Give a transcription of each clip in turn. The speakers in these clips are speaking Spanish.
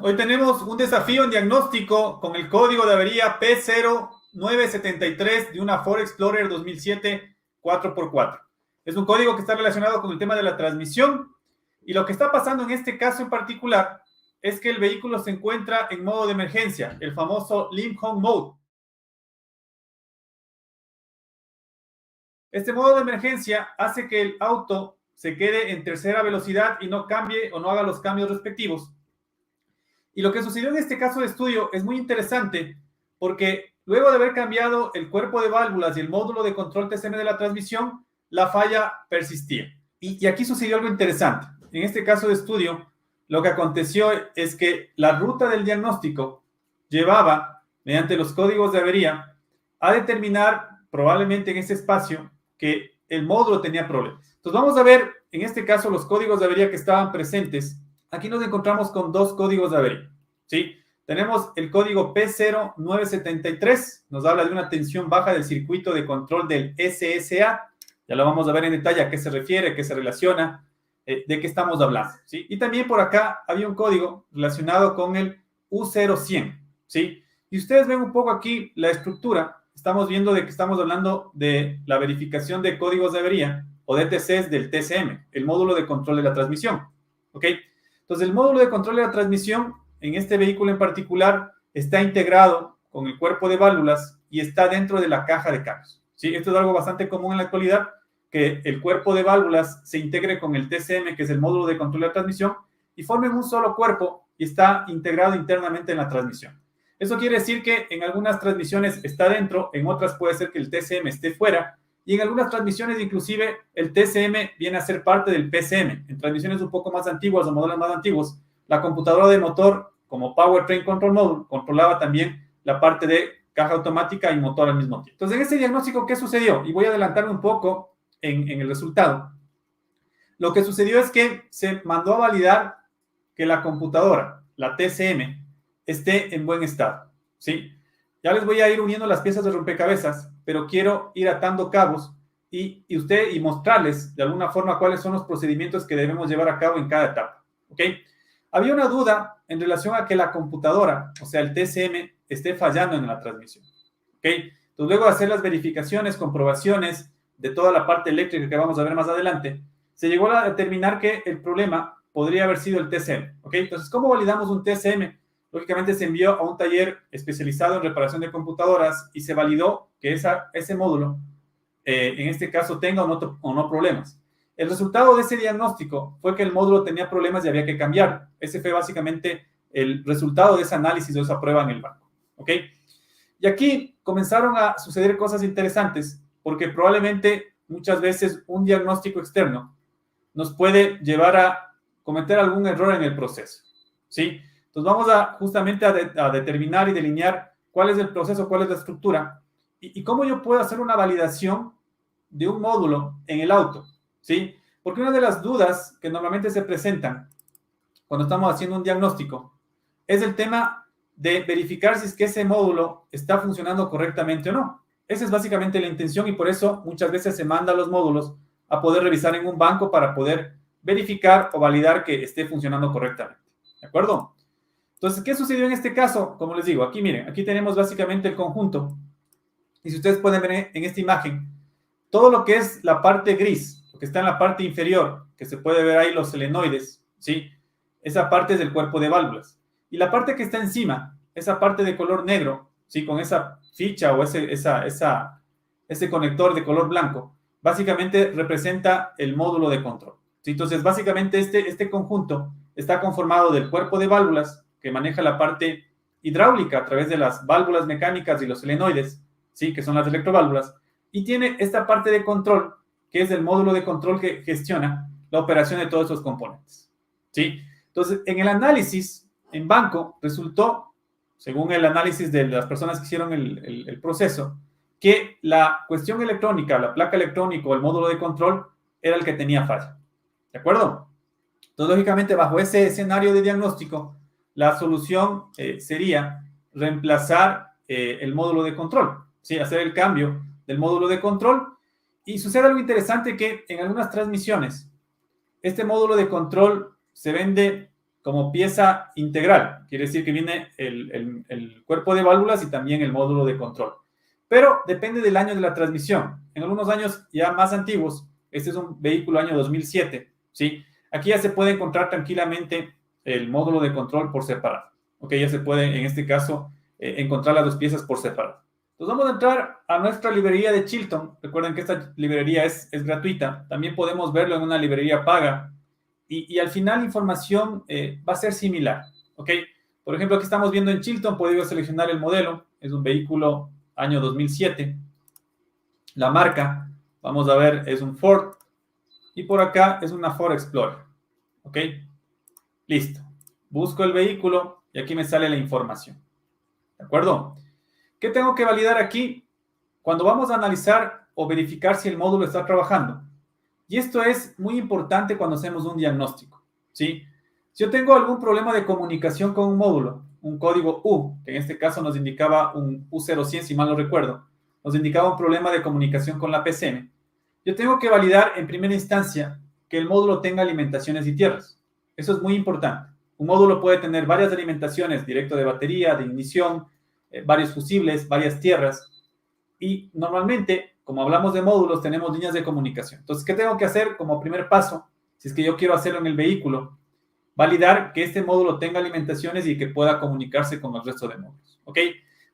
Hoy tenemos un desafío en diagnóstico con el código de avería P0973 de una Ford Explorer 2007 4x4. Es un código que está relacionado con el tema de la transmisión y lo que está pasando en este caso en particular es que el vehículo se encuentra en modo de emergencia, el famoso Limp Home Mode. Este modo de emergencia hace que el auto se quede en tercera velocidad y no cambie o no haga los cambios respectivos. Y lo que sucedió en este caso de estudio es muy interesante porque luego de haber cambiado el cuerpo de válvulas y el módulo de control TCM de la transmisión, la falla persistía. Y aquí sucedió algo interesante. En este caso de estudio, lo que aconteció es que la ruta del diagnóstico llevaba, mediante los códigos de avería, a determinar probablemente en ese espacio que el módulo tenía problemas. Entonces vamos a ver en este caso los códigos de avería que estaban presentes. Aquí nos encontramos con dos códigos de avería, ¿sí? Tenemos el código P0973, nos habla de una tensión baja del circuito de control del SSA. Ya lo vamos a ver en detalle a qué se refiere, a qué se relaciona, de qué estamos hablando, ¿sí? Y también por acá había un código relacionado con el U0100, ¿sí? Y ustedes ven un poco aquí la estructura. Estamos viendo de que estamos hablando de la verificación de códigos de avería o DTCs del TCM, el módulo de control de la transmisión, ¿ok? Entonces, el módulo de control de la transmisión en este vehículo en particular está integrado con el cuerpo de válvulas y está dentro de la caja de cambios, ¿sí? Esto es algo bastante común en la actualidad, que el cuerpo de válvulas se integre con el TCM, que es el módulo de control de la transmisión, y formen un solo cuerpo y está integrado internamente en la transmisión. Eso quiere decir que en algunas transmisiones está dentro, en otras puede ser que el TCM esté fuera, y en algunas transmisiones inclusive el TCM viene a ser parte del PCM. En transmisiones un poco más antiguas o modelos más antiguos, la computadora de motor como Powertrain Control Module controlaba también la parte de caja automática y motor al mismo tiempo. Entonces, en este diagnóstico, ¿qué sucedió? Y voy a adelantarme un poco en el resultado. Lo que sucedió es que se mandó a validar que la computadora, la TCM, esté en buen estado, ¿sí? Ya les voy a ir uniendo las piezas de rompecabezas, pero quiero ir atando cabos y mostrarles de alguna forma cuáles son los procedimientos que debemos llevar a cabo en cada etapa, ¿ok? Había una duda en relación a que la computadora, o sea, el TCM, esté fallando en la transmisión, ¿ok? Entonces, luego de hacer las verificaciones, comprobaciones de toda la parte eléctrica que vamos a ver más adelante, se llegó a determinar que el problema podría haber sido el TCM, ¿ok? Entonces, ¿cómo validamos un TCM? Lógicamente se envió a un taller especializado en reparación de computadoras y se validó que ese módulo, en este caso, tenga o no problemas. El resultado de ese diagnóstico fue que el módulo tenía problemas y había que cambiar. Ese fue básicamente el resultado de ese análisis o esa prueba en el banco, ¿ok? Y aquí comenzaron a suceder cosas interesantes porque probablemente muchas veces un diagnóstico externo nos puede llevar a cometer algún error en el proceso, ¿sí? Entonces vamos justamente a determinar y delinear cuál es el proceso, cuál es la estructura y cómo yo puedo hacer una validación de un módulo en el auto, ¿sí? Porque una de las dudas que normalmente se presentan cuando estamos haciendo un diagnóstico es el tema de verificar si es que ese módulo está funcionando correctamente o no. Esa es básicamente la intención y por eso muchas veces se manda los módulos a poder revisar en un banco para poder verificar o validar que esté funcionando correctamente. ¿De acuerdo? Entonces, ¿qué sucedió en este caso? Como les digo, aquí miren, aquí tenemos básicamente el conjunto. Y si ustedes pueden ver en esta imagen, todo lo que es la parte gris, lo que está en la parte inferior, que se puede ver ahí los solenoides, ¿sí? Esa parte es del cuerpo de válvulas. Y la parte que está encima, esa parte de color negro, ¿sí? Con esa ficha o ese conector de color blanco, básicamente representa el módulo de control, ¿sí? Entonces, básicamente este conjunto está conformado del cuerpo de válvulas, que maneja la parte hidráulica a través de las válvulas mecánicas y los solenoides, ¿sí? Que son las electroválvulas, y tiene esta parte de control, que es el módulo de control que gestiona la operación de todos esos componentes, ¿sí? Entonces, en el análisis en banco resultó, según el análisis de las personas que hicieron el proceso, que la cuestión electrónica, la placa electrónica o el módulo de control era el que tenía falla. ¿De acuerdo? Entonces, lógicamente, bajo ese escenario de diagnóstico, la solución sería reemplazar el módulo de control, ¿sí? Hacer el cambio del módulo de control. Y sucede algo interesante que en algunas transmisiones, este módulo de control se vende como pieza integral. Quiere decir que viene el cuerpo de válvulas y también el módulo de control. Pero depende del año de la transmisión. En algunos años ya más antiguos, este es un vehículo año 2007, ¿sí? Aquí ya se puede encontrar tranquilamente el módulo de control por separado. Ok, ya se puede, en este caso, encontrar las dos piezas por separado. Entonces vamos a entrar a nuestra librería de Chilton. Recuerden que esta librería es gratuita. También podemos verlo en una librería paga. Y al final la información va a ser similar. ¿Ok? Por ejemplo, aquí estamos viendo en Chilton, puedo seleccionar el modelo. Es un vehículo año 2007. La marca, vamos a ver, es un Ford. Y por acá es una Ford Explorer. ¿Ok? Listo. Busco el vehículo y aquí me sale la información. ¿De acuerdo? ¿Qué tengo que validar aquí? Cuando vamos a analizar o verificar si el módulo está trabajando. Y esto es muy importante cuando hacemos un diagnóstico, ¿sí? Si yo tengo algún problema de comunicación con un módulo, un código U, que en este caso nos indicaba un U0100, si mal no recuerdo, nos indicaba un problema de comunicación con la PCM, yo tengo que validar en primera instancia que el módulo tenga alimentaciones y tierras. Eso es muy importante. Un módulo puede tener varias alimentaciones, directo de batería, de ignición, varios fusibles, varias tierras, y normalmente, como hablamos de módulos, tenemos líneas de comunicación. Entonces, ¿qué tengo que hacer como primer paso? Si es que yo quiero hacerlo en el vehículo, validar que este módulo tenga alimentaciones y que pueda comunicarse con el resto de módulos. ¿Ok?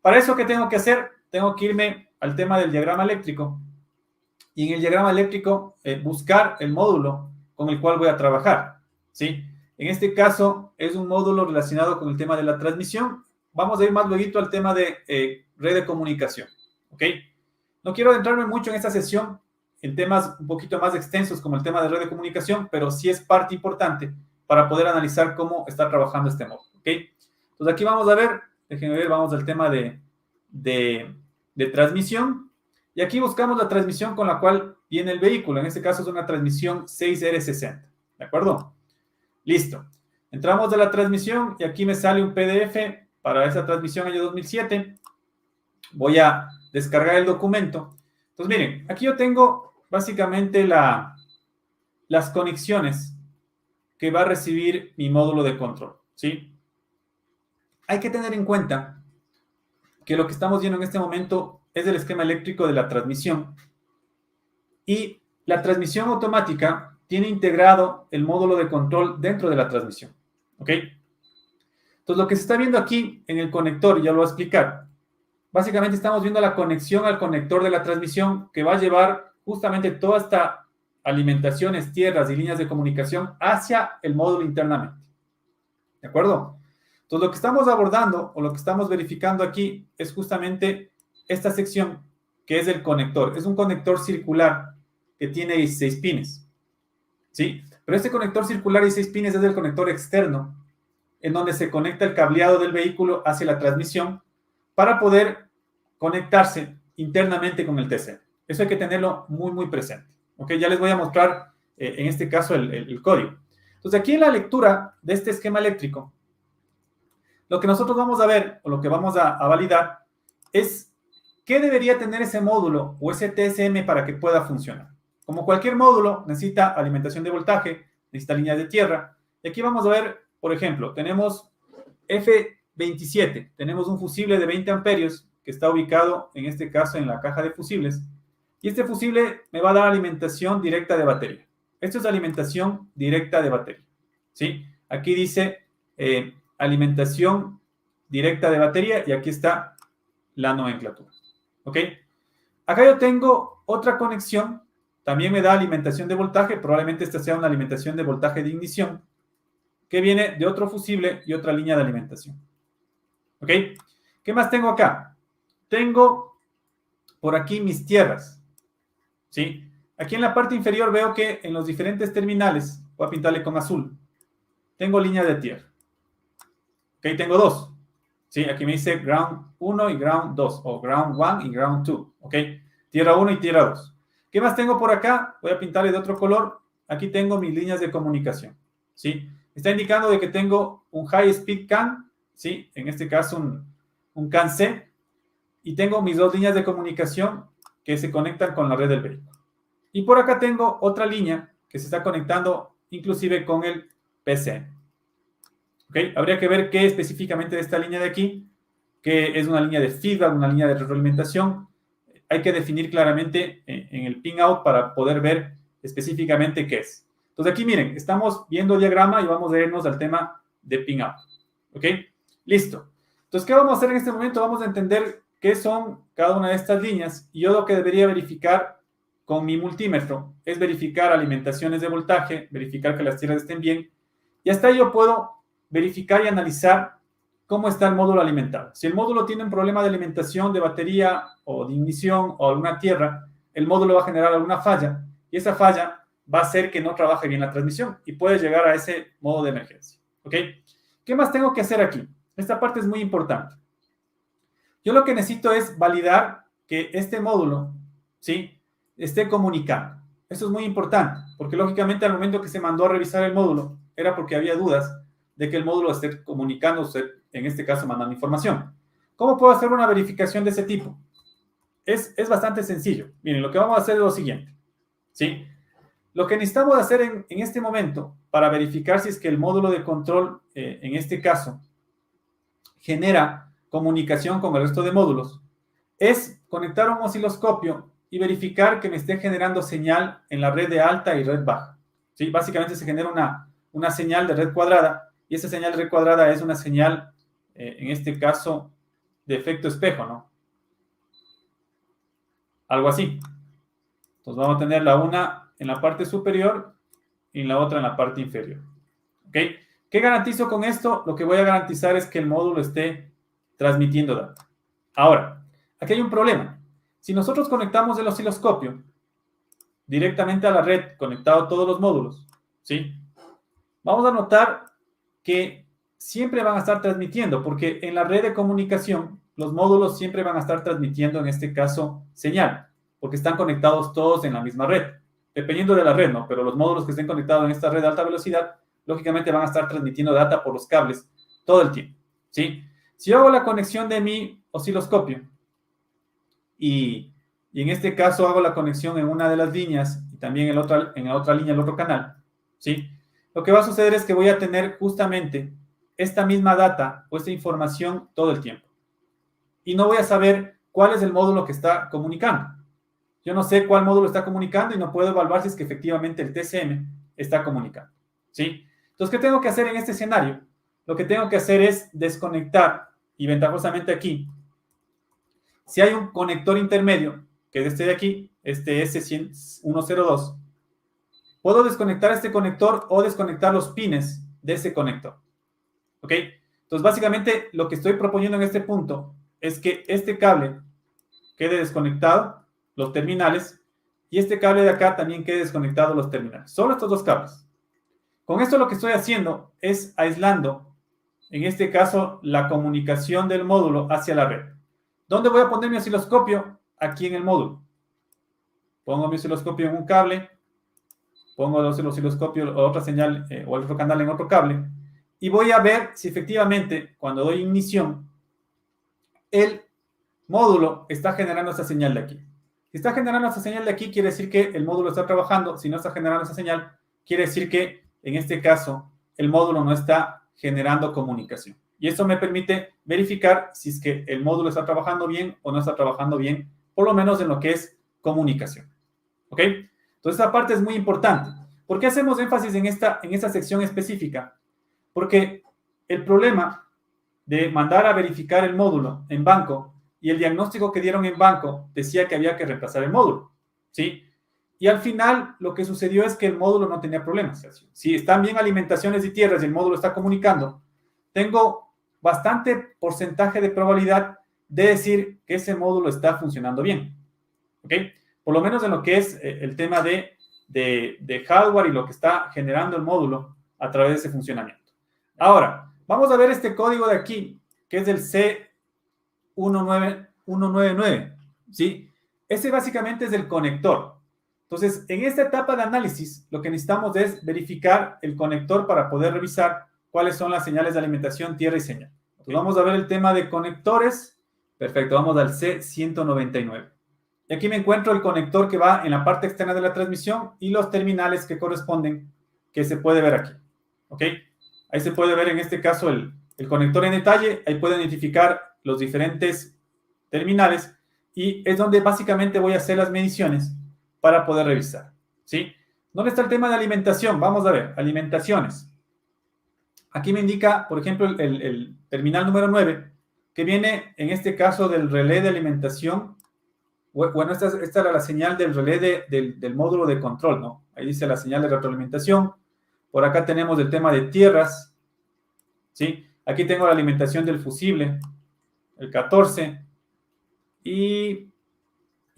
Para eso, ¿qué tengo que hacer? Tengo que irme al tema del diagrama eléctrico y en el diagrama eléctrico buscar el módulo con el cual voy a trabajar. ¿Sí? En este caso, es un módulo relacionado con el tema de la transmisión. Vamos a ir más luego al tema de red de comunicación. ¿Ok? No quiero adentrarme mucho en esta sesión en temas un poquito más extensos como el tema de red de comunicación, pero sí es parte importante para poder analizar cómo está trabajando este módulo. ¿Ok? Entonces aquí vamos a ver, déjenme ver, vamos al tema de transmisión. Y aquí buscamos la transmisión con la cual viene el vehículo. En este caso es una transmisión 6R60. ¿De acuerdo? Listo. Entramos a la transmisión y aquí me sale un PDF para esa transmisión año 2007. Voy a descargar el documento. Entonces, miren, aquí yo tengo básicamente las conexiones que va a recibir mi módulo de control, ¿sí? Hay que tener en cuenta que lo que estamos viendo en este momento es el esquema eléctrico de la transmisión y la transmisión automática tiene integrado el módulo de control dentro de la transmisión, ¿ok? Entonces, lo que se está viendo aquí en el conector, ya lo voy a explicar. Básicamente estamos viendo la conexión al conector de la transmisión que va a llevar justamente toda esta alimentaciones, tierras y líneas de comunicación hacia el módulo internamente. ¿De acuerdo? Entonces, lo que estamos abordando o lo que estamos verificando aquí es justamente esta sección que es el conector. Es un conector circular que tiene 16 pines. ¿Sí? Pero este conector circular de 16 pines es el conector externo en donde se conecta el cableado del vehículo hacia la transmisión para poder conectarse internamente con el TC. Eso hay que tenerlo muy, muy presente. ¿Ok? Ya les voy a mostrar, en este caso, el código. Entonces, aquí en la lectura de este esquema eléctrico, lo que nosotros vamos a ver, o lo que vamos a validar, es qué debería tener ese módulo o ese TSM para que pueda funcionar. Como cualquier módulo, necesita alimentación de voltaje, necesita líneas de tierra. Y aquí vamos a ver, por ejemplo, tenemos F27, tenemos un fusible de 20 amperios que está ubicado, en este caso, en la caja de fusibles. Y este fusible me va a dar alimentación directa de batería. Esto es alimentación directa de batería. ¿Sí? Aquí dice alimentación directa de batería y aquí está la nomenclatura. ¿Ok? Acá yo tengo otra conexión. También me da alimentación de voltaje. Probablemente esta sea una alimentación de voltaje de ignición que viene de otro fusible y otra línea de alimentación. ¿Ok? ¿Qué más tengo acá? Tengo por aquí mis tierras. ¿Sí? Aquí en la parte inferior veo que en los diferentes terminales, voy a pintarle con azul, tengo línea de tierra. ¿Ok? Tengo dos. ¿Sí? Aquí me dice ground 1 y ground 2, o ground 1 y ground 2. ¿Ok? Tierra 1 y tierra 2. ¿Qué más tengo por acá? Voy a pintarle de otro color. Aquí tengo mis líneas de comunicación. ¿Sí? Está indicando de que tengo un high speed CAN, ¿sí? En este caso un CAN C, y tengo mis dos líneas de comunicación que se conectan con la red del vehículo. Y por acá tengo otra línea que se está conectando inclusive con el PC. ¿Ok? Habría que ver qué específicamente de esta línea de aquí, que es una línea de feedback, una línea de retroalimentación. Hay que definir claramente en el pin out para poder ver específicamente qué es. Entonces aquí miren, estamos viendo el diagrama y vamos a irnos al tema de pin out. ¿Ok? Listo. Entonces, ¿qué vamos a hacer en este momento? Vamos a entender qué son cada una de estas líneas y yo lo que debería verificar con mi multímetro es verificar alimentaciones de voltaje, verificar que las tierras estén bien y hasta ahí yo puedo verificar y analizar cómo está el módulo alimentado. Si el módulo tiene un problema de alimentación de batería o de ignición o alguna tierra, el módulo va a generar alguna falla y esa falla va a hacer que no trabaje bien la transmisión y puede llegar a ese modo de emergencia. ¿Ok? ¿Qué más tengo que hacer aquí? Esta parte es muy importante. Yo lo que necesito es validar que este módulo, ¿sí?, esté comunicando. Eso es muy importante, porque lógicamente al momento que se mandó a revisar el módulo, era porque había dudas de que el módulo esté comunicándose, en este caso mandando información. ¿Cómo puedo hacer una verificación de ese tipo? Es bastante sencillo. Miren, lo que vamos a hacer es lo siguiente, ¿sí? Lo que necesitamos hacer en este momento para verificar si es que el módulo de control, en este caso, genera comunicación con el resto de módulos, es conectar un osciloscopio y verificar que me esté generando señal en la red de alta y red baja. ¿Sí? Básicamente se genera una señal de red cuadrada y esa señal de red cuadrada es una señal, en este caso, de efecto espejo, ¿no? Algo así. Entonces vamos a tener la una en la parte superior y la otra en la parte inferior. ¿Ok? ¿Qué garantizo con esto? Lo que voy a garantizar es que el módulo esté transmitiendo data. Ahora, aquí hay un problema. Si nosotros conectamos el osciloscopio directamente a la red, conectado a todos los módulos, ¿sí? Vamos a notar que siempre van a estar transmitiendo, porque en la red de comunicación, los módulos siempre van a estar transmitiendo, en este caso, señal, porque están conectados todos en la misma red. Dependiendo de la red, ¿no? Pero los módulos que estén conectados en esta red de alta velocidad, lógicamente van a estar transmitiendo data por los cables todo el tiempo, ¿sí? Si yo hago la conexión de mi osciloscopio y en este caso hago la conexión en una de las líneas y también en la otra línea, el otro canal, ¿sí? Lo que va a suceder es que voy a tener justamente esta misma data o esta información todo el tiempo. Y no voy a saber cuál es el módulo que está comunicando. Yo no sé cuál módulo está comunicando y no puedo evaluar si es que efectivamente el TCM está comunicando, ¿sí? Entonces, ¿qué tengo que hacer en este escenario? Lo que tengo que hacer es desconectar, y ventajosamente aquí, si hay un conector intermedio, que es este de aquí, este S102, puedo desconectar este conector o desconectar los pines de ese conector. ¿Ok? Entonces, básicamente, lo que estoy proponiendo en este punto es que este cable quede desconectado, los terminales, y este cable de acá también quede desconectado, los terminales. Solo estos dos cables. Con esto lo que estoy haciendo es aislando, en este caso, la comunicación del módulo hacia la red. ¿Dónde voy a poner mi osciloscopio? Aquí en el módulo. Pongo mi osciloscopio en un cable, pongo el osciloscopio o otra señal o el otro canal en otro cable y voy a ver si efectivamente cuando doy ignición el módulo está generando esa señal de aquí. Si está generando esa señal de aquí, quiere decir que el módulo está trabajando. Si no está generando esa señal, quiere decir que en este caso el módulo no está generando comunicación. Y eso me permite verificar si es que el módulo está trabajando bien o no está trabajando bien, por lo menos en lo que es comunicación. ¿Ok? Entonces, esta parte es muy importante. ¿Por qué hacemos énfasis en esta sección específica? Porque el problema de mandar a verificar el módulo en banco y el diagnóstico que dieron en banco decía que había que reemplazar el módulo, ¿sí? Y al final lo que sucedió es que el módulo no tenía problemas. Si están bien alimentaciones y tierras y el módulo está comunicando, tengo bastante porcentaje de probabilidad de decir que ese módulo está funcionando bien, ¿ok? Por lo menos en lo que es el tema de hardware y lo que está generando el módulo a través de ese funcionamiento. Ahora, vamos a ver este código de aquí, que es del C19199, ¿sí? Ese básicamente es el conector. Entonces, en esta etapa de análisis, lo que necesitamos es verificar el conector para poder revisar cuáles son las señales de alimentación, tierra y señal. Entonces, vamos a ver el tema de conectores. Perfecto, vamos al C199. Y aquí me encuentro el conector que va en la parte externa de la transmisión y los terminales que corresponden, que se puede ver aquí. ¿Ok? Ahí se puede ver en este caso el conector en detalle. Ahí pueden identificar los diferentes terminales y es donde básicamente voy a hacer las mediciones para poder revisar, ¿sí? ¿Dónde está el tema de alimentación? Vamos a ver, alimentaciones. Aquí me indica, por ejemplo, el terminal número 9, que viene en este caso del relé de alimentación. Bueno, esta era la señal del relé del módulo de control, ¿no? Ahí dice la señal de retroalimentación. Por acá tenemos el tema de tierras, ¿sí? Aquí tengo la alimentación del fusible, el 14. Y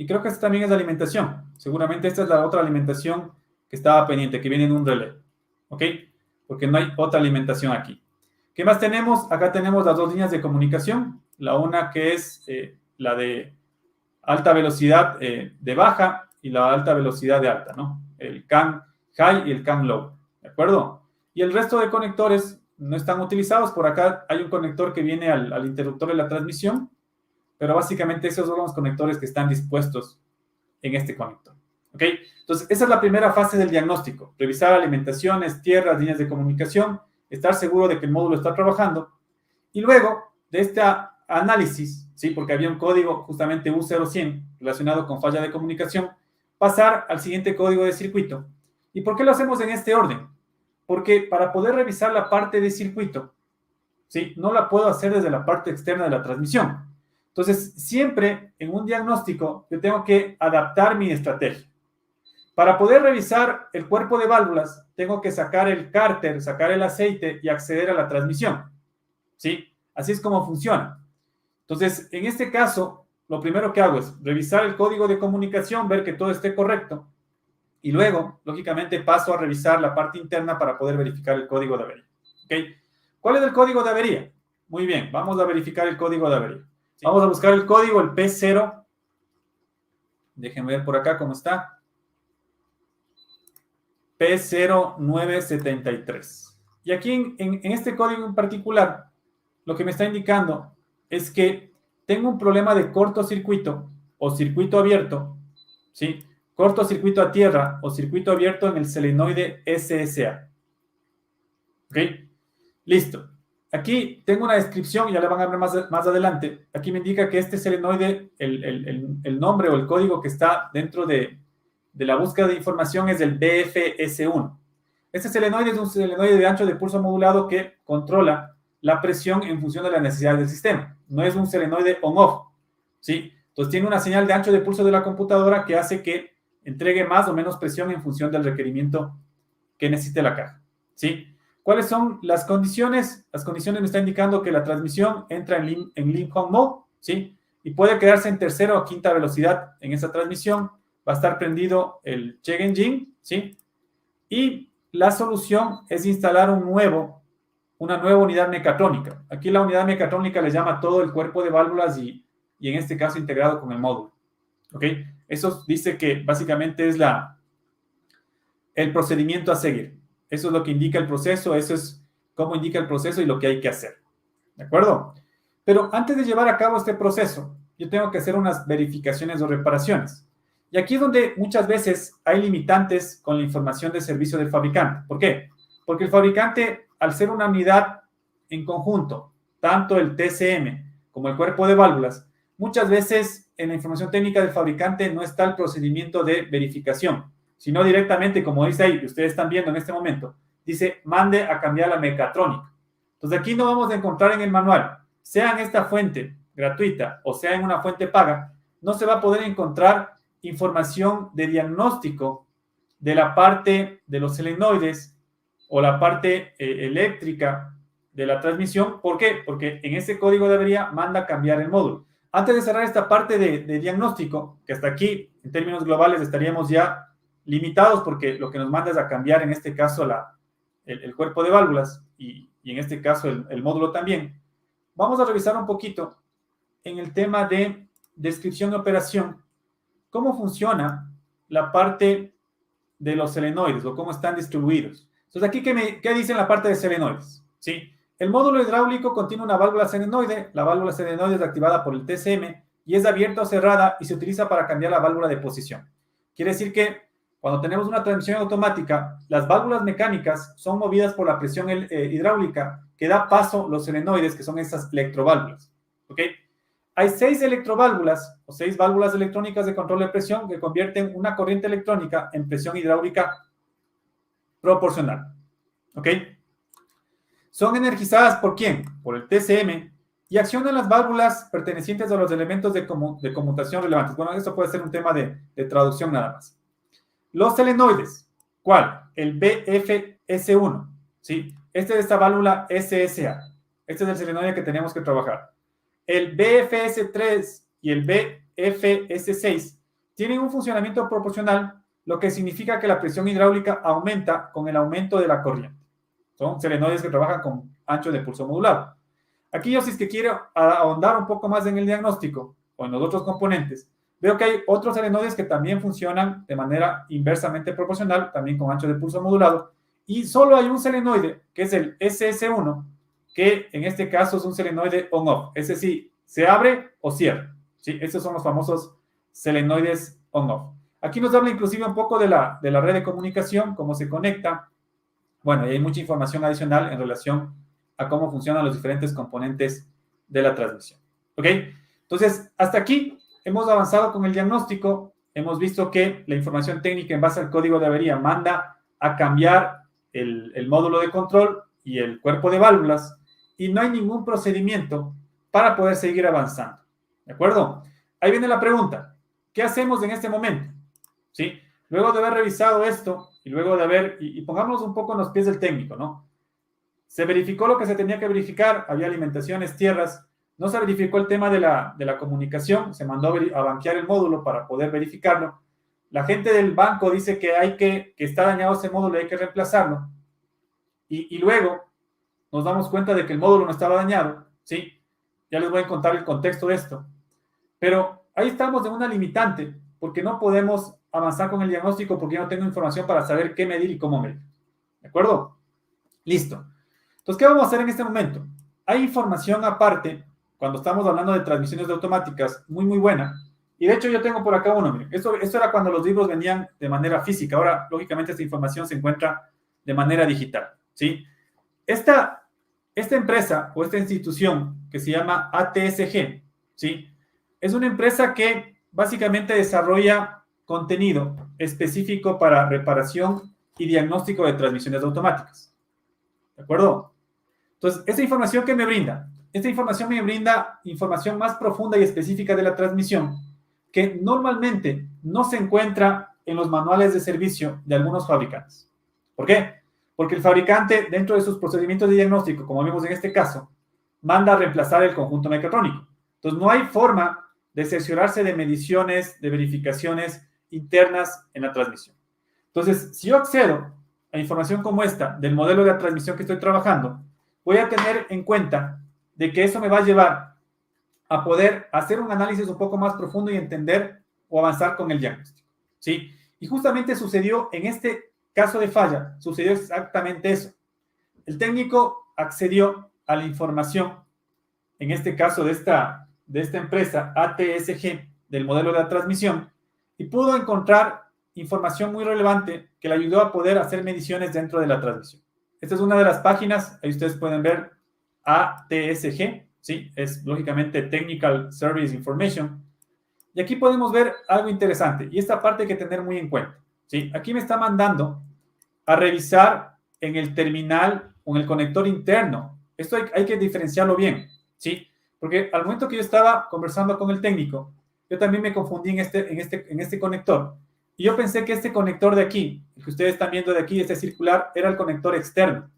creo que esta también es la alimentación. Seguramente esta es la otra alimentación que estaba pendiente, que viene en un relé, ¿ok? Porque no hay otra alimentación aquí. ¿Qué más tenemos? Acá tenemos las dos líneas de comunicación. La una que es la de alta velocidad de baja y la alta velocidad de alta, ¿no? El CAN high y el CAN low, ¿de acuerdo? Y el resto de conectores no están utilizados. Por acá hay un conector que viene al interruptor de la transmisión, pero básicamente esos son los conectores que están dispuestos en este conector, ¿ok? Entonces, esa es la primera fase del diagnóstico. Revisar alimentaciones, tierras, líneas de comunicación, estar seguro de que el módulo está trabajando. Y luego de este análisis, ¿sí? Porque había un código justamente U0100 relacionado con falla de comunicación, pasar al siguiente código de circuito. ¿Y por qué lo hacemos en este orden? Porque para poder revisar la parte de circuito, ¿sí? No la puedo hacer desde la parte externa de la transmisión. Entonces, siempre en un diagnóstico yo tengo que adaptar mi estrategia. Para poder revisar el cuerpo de válvulas, tengo que sacar el cárter, sacar el aceite y acceder a la transmisión, ¿sí? Así es como funciona. Entonces, en este caso, lo primero que hago es revisar el código de comunicación, ver que todo esté correcto, y luego, lógicamente, paso a revisar la parte interna para poder verificar el código de avería, ¿ok? ¿Cuál es el código de avería? Muy bien, vamos a verificar el código de avería. Sí. Vamos a buscar el código, el P0. Déjenme ver por acá cómo está. P0973. Y aquí en este código en particular, lo que me está indicando es que tengo un problema de cortocircuito o circuito abierto, ¿sí? Cortocircuito a tierra o circuito abierto en el selenoide SSA. ¿Ok? Listo. Aquí tengo una descripción, ya la van a ver más adelante. Aquí me indica que este selenoide, el nombre o el código que está dentro de la búsqueda de información es el BFS1. Este selenoide es un selenoide de ancho de pulso modulado que controla la presión en función de las necesidades del sistema. No es un selenoide on-off, ¿sí? Entonces tiene una señal de ancho de pulso de la computadora que hace que entregue más o menos presión en función del requerimiento que necesite la caja, ¿sí? ¿Cuáles son las condiciones? Las condiciones me están indicando que la transmisión entra en link home mode, ¿sí? Y puede quedarse en tercera o quinta velocidad en esa transmisión. Va a estar prendido el check engine, ¿sí? Y la solución es instalar una nueva unidad mecatrónica. Aquí la unidad mecatrónica le llama todo el cuerpo de válvulas y en este caso integrado con el módulo, ¿ok? Eso dice que básicamente es el procedimiento a seguir. Eso es lo que indica el proceso, eso es cómo indica el proceso y lo que hay que hacer, ¿de acuerdo? Pero antes de llevar a cabo este proceso, yo tengo que hacer unas verificaciones o reparaciones. Y aquí es donde muchas veces hay limitantes con la información de servicio del fabricante. ¿Por qué? Porque el fabricante, al ser una unidad en conjunto, tanto el TCM como el cuerpo de válvulas, muchas veces en la información técnica del fabricante no está el procedimiento de verificación, sino directamente, como dice ahí, que ustedes están viendo en este momento, dice, mande a cambiar la mecatrónica. Entonces aquí no vamos a encontrar en el manual, sea en esta fuente gratuita o sea en una fuente paga, no se va a poder encontrar información de diagnóstico de la parte de los selenoides o la parte eléctrica de la transmisión. ¿Por qué? Porque en ese código de avería manda cambiar el módulo. Antes de cerrar esta parte de diagnóstico, que hasta aquí en términos globales estaríamos ya limitados porque lo que nos manda es a cambiar en este caso el cuerpo de válvulas y en este caso el módulo también. Vamos a revisar un poquito en el tema de descripción de operación, cómo funciona la parte de los selenoides o cómo están distribuidos. Entonces aquí, ¿qué dice en la parte de selenoides? ¿Sí? El módulo hidráulico contiene una válvula selenoide. La válvula selenoide es activada por el TCM y es abierta o cerrada y se utiliza para cambiar la válvula de posición. Quiere decir que cuando tenemos una transmisión automática, las válvulas mecánicas son movidas por la presión hidráulica que da paso a los solenoides, que son estas electroválvulas. ¿Ok? Hay 6 electroválvulas o 6 válvulas electrónicas de control de presión que convierten una corriente electrónica en presión hidráulica proporcional. ¿Ok? Son energizadas ¿por quién? Por el TCM y accionan las válvulas pertenecientes a los elementos de conmutación relevantes. Bueno, esto puede ser un tema de traducción nada más. Los solenoides, ¿cuál? El BFS1, ¿sí? Este es esta válvula SSA. Este es el solenoide que tenemos que trabajar. El BFS3 y el BFS6 tienen un funcionamiento proporcional, lo que significa que la presión hidráulica aumenta con el aumento de la corriente. Son solenoides que trabajan con ancho de pulso modulado. Aquí yo, si es que quiero ahondar un poco más en el diagnóstico o en los otros componentes, veo que hay otros solenoides que también funcionan de manera inversamente proporcional, también con ancho de pulso modulado, y solo hay un solenoide, que es el SS1, que en este caso es un solenoide on-off, es decir, se abre o cierra, ¿sí? Estos son los famosos solenoides on-off. Aquí nos habla inclusive un poco de la red de comunicación, cómo se conecta. Bueno, y hay mucha información adicional en relación a cómo funcionan los diferentes componentes de la transmisión. ¿Ok? Entonces, hasta aquí hemos avanzado con el diagnóstico. Hemos visto que la información técnica en base al código de avería manda a cambiar el módulo de control y el cuerpo de válvulas y no hay ningún procedimiento para poder seguir avanzando. ¿De acuerdo? Ahí viene la pregunta. ¿Qué hacemos en este momento? ¿Sí? Luego de haber revisado esto y luego de haber, y pongámonos un poco en los pies del técnico, ¿no? Se verificó lo que se tenía que verificar, había alimentaciones, tierras, no se verificó el tema de la comunicación, se mandó a banquear el módulo para poder verificarlo. La gente del banco dice que está dañado ese módulo y hay que reemplazarlo. Y luego nos damos cuenta de que el módulo no estaba dañado, ¿sí? Ya les voy a contar el contexto de esto. Pero ahí estamos de una limitante, porque no podemos avanzar con el diagnóstico porque yo no tengo información para saber qué medir y cómo medir. ¿De acuerdo? Listo. Entonces, ¿qué vamos a hacer en este momento? Hay información aparte, cuando estamos hablando de transmisiones de automáticas, muy, muy buena. Y de hecho yo tengo por acá uno, miren. Esto era cuando los libros venían de manera física. Ahora, lógicamente, esta información se encuentra de manera digital, ¿sí? Esta empresa o esta institución que se llama ATSG, ¿sí? Es una empresa que básicamente desarrolla contenido específico para reparación y diagnóstico de transmisiones automáticas. ¿De acuerdo? Entonces, esta información que me brinda, información más profunda y específica de la transmisión que normalmente no se encuentra en los manuales de servicio de algunos fabricantes. ¿Por qué? Porque el fabricante, dentro de sus procedimientos de diagnóstico, como vimos en este caso, manda a reemplazar el conjunto mecatrónico. Entonces, no hay forma de cerciorarse de mediciones, de verificaciones internas en la transmisión. Entonces, si yo accedo a información como esta del modelo de la transmisión que estoy trabajando, voy a tener en cuenta de que eso me va a llevar a poder hacer un análisis un poco más profundo y entender o avanzar con el diagnóstico, ¿sí? Y justamente sucedió en este caso de falla, sucedió exactamente eso. El técnico accedió a la información, en este caso de esta empresa ATSG, del modelo de la transmisión, y pudo encontrar información muy relevante que le ayudó a poder hacer mediciones dentro de la transmisión. Esta es una de las páginas, ahí ustedes pueden ver ATSG, ¿sí? Es lógicamente Technical Service Information. Y aquí podemos ver algo interesante, y esta parte hay que tener muy en cuenta, ¿sí? Aquí me está mandando a revisar en el terminal o en el conector interno. Esto hay que diferenciarlo bien, ¿sí? Porque al momento que yo estaba conversando con el técnico, yo también me confundí en este conector. Y yo pensé que este conector de aquí, el que ustedes están viendo de aquí, este circular, era el conector externo.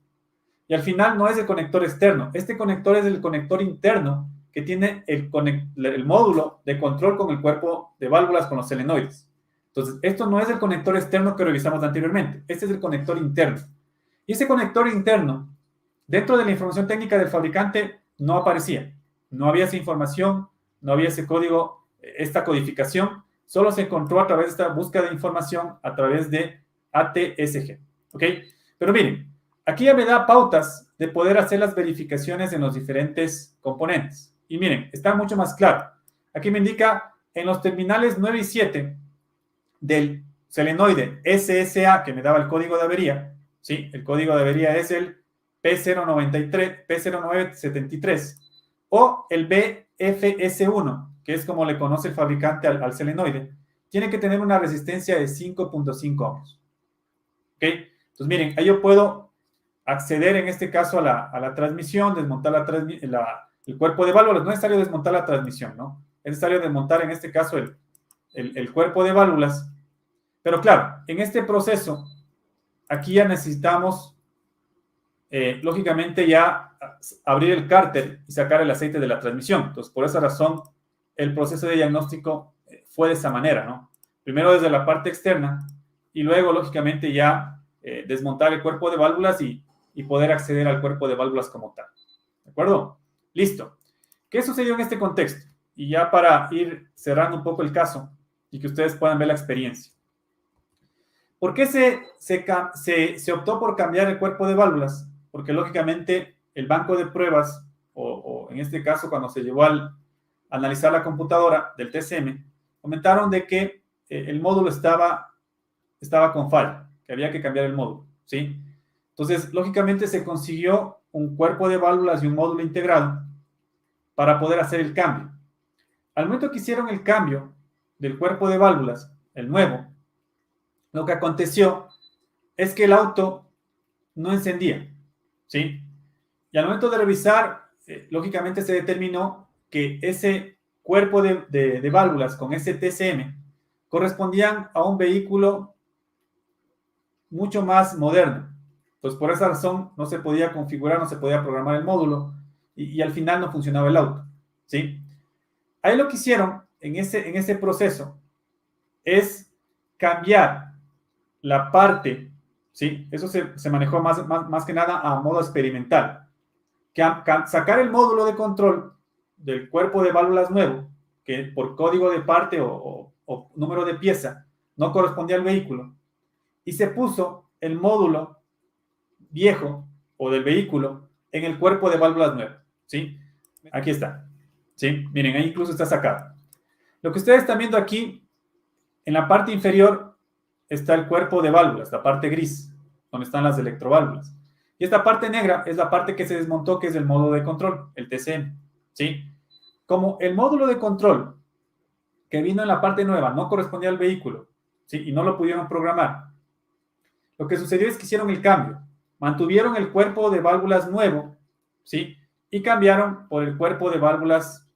Y al final no es el conector externo. Este conector es el conector interno que tiene el módulo de control con el cuerpo de válvulas con los solenoides. Entonces, esto no es el conector externo que revisamos anteriormente. Este es el conector interno. Y ese conector interno, dentro de la información técnica del fabricante, no aparecía. No había esa información, no había ese código, esta codificación. Solo se encontró a través de esta búsqueda de información a través de ATSG. ¿Ok? Pero miren, aquí ya me da pautas de poder hacer las verificaciones en los diferentes componentes. Y miren, está mucho más claro. Aquí me indica en los terminales 9 y 7 del solenoide SSA que me daba el código de avería, ¿sí? El código de avería es el P093, P0973, o el BFS1, que es como le conoce el fabricante al solenoide, tiene que tener una resistencia de 5.5 ohms. ¿Ok? Entonces, miren, ahí yo puedo acceder en este caso a la transmisión, desmontar el cuerpo de válvulas. No es necesario desmontar la transmisión, ¿no? Es necesario desmontar en este caso el cuerpo de válvulas. Pero claro, en este proceso, aquí ya necesitamos, lógicamente, ya abrir el cárter y sacar el aceite de la transmisión. Entonces, por esa razón, el proceso de diagnóstico fue de esa manera, ¿no? Primero desde la parte externa y luego, lógicamente, ya desmontar el cuerpo de válvulas y poder acceder al cuerpo de válvulas como tal. ¿De acuerdo? Listo. ¿Qué sucedió en este contexto? Y ya para ir cerrando un poco el caso y que ustedes puedan ver la experiencia. ¿Por qué se optó por cambiar el cuerpo de válvulas? Porque lógicamente el banco de pruebas, o en este caso cuando se llevó a analizar la computadora del TCM, comentaron de que el módulo estaba con falla, que había que cambiar el módulo, ¿sí? Entonces, lógicamente se consiguió un cuerpo de válvulas y un módulo integrado para poder hacer el cambio. Al momento que hicieron el cambio del cuerpo de válvulas, el nuevo, lo que aconteció es que el auto no encendía, ¿sí? Y al momento de revisar, lógicamente se determinó que ese cuerpo de válvulas con ese TCM correspondían a un vehículo mucho más moderno. Entonces, por esa razón, no se podía configurar, no se podía programar el módulo y al final no funcionaba el auto, ¿sí? Ahí lo que hicieron en ese proceso es cambiar la parte, ¿sí? Eso se manejó más que nada a modo experimental. Sacar el módulo de control del cuerpo de válvulas nuevo, que por código de parte o número de pieza no correspondía al vehículo, y se puso el módulo viejo o del vehículo en el cuerpo de válvulas nuevo, ¿sí? Aquí está, ¿sí? Miren, ahí incluso está sacado. Lo que ustedes están viendo aquí, en la parte inferior está el cuerpo de válvulas, la parte gris, donde están las electroválvulas. Y esta parte negra es la parte que se desmontó, que es el módulo de control, el TCM, ¿sí? Como el módulo de control que vino en la parte nueva no correspondía al vehículo, ¿sí? Y no lo pudieron programar. Lo que sucedió es que hicieron el cambio. Mantuvieron el cuerpo de válvulas nuevo, ¿sí? Y cambiaron por el cuerpo de válvulas,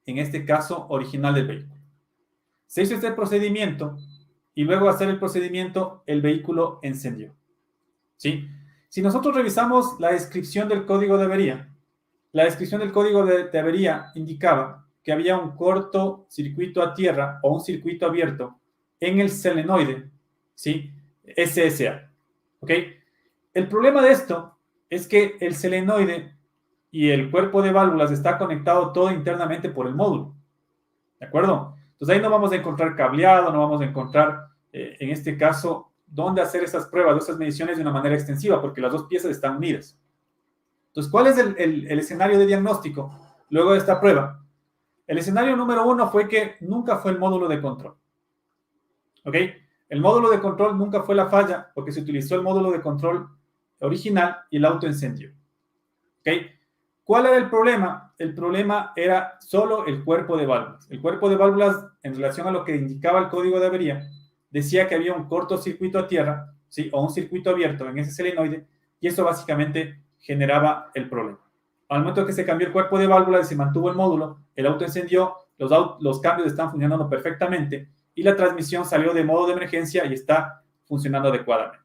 en este caso, original del vehículo. Se hizo este procedimiento y luego de hacer el procedimiento, el vehículo encendió, ¿sí? Si nosotros revisamos la descripción del código de avería, la descripción del código de avería indicaba que había un corto circuito a tierra o un circuito abierto en el solenoide, ¿sí? SSA, ¿ok? El problema de esto es que el solenoide y el cuerpo de válvulas está conectado todo internamente por el módulo, ¿de acuerdo? Entonces ahí no vamos a encontrar cableado, no vamos a encontrar, en este caso, dónde hacer esas pruebas, esas mediciones de una manera extensiva, porque las dos piezas están unidas. Entonces, ¿cuál es el escenario de diagnóstico luego de esta prueba? El escenario número 1 fue que nunca fue el módulo de control, ¿ok? El módulo de control nunca fue la falla porque se utilizó el módulo de control original y el auto encendió, ¿ok? ¿Cuál era el problema? El problema era solo el cuerpo de válvulas. El cuerpo de válvulas, en relación a lo que indicaba el código de avería, decía que había un cortocircuito a tierra, ¿sí? O un circuito abierto en ese solenoide, y eso básicamente generaba el problema. Al momento que se cambió el cuerpo de válvulas y se mantuvo el módulo, el auto encendió, los cambios están funcionando perfectamente y la transmisión salió de modo de emergencia y está funcionando adecuadamente.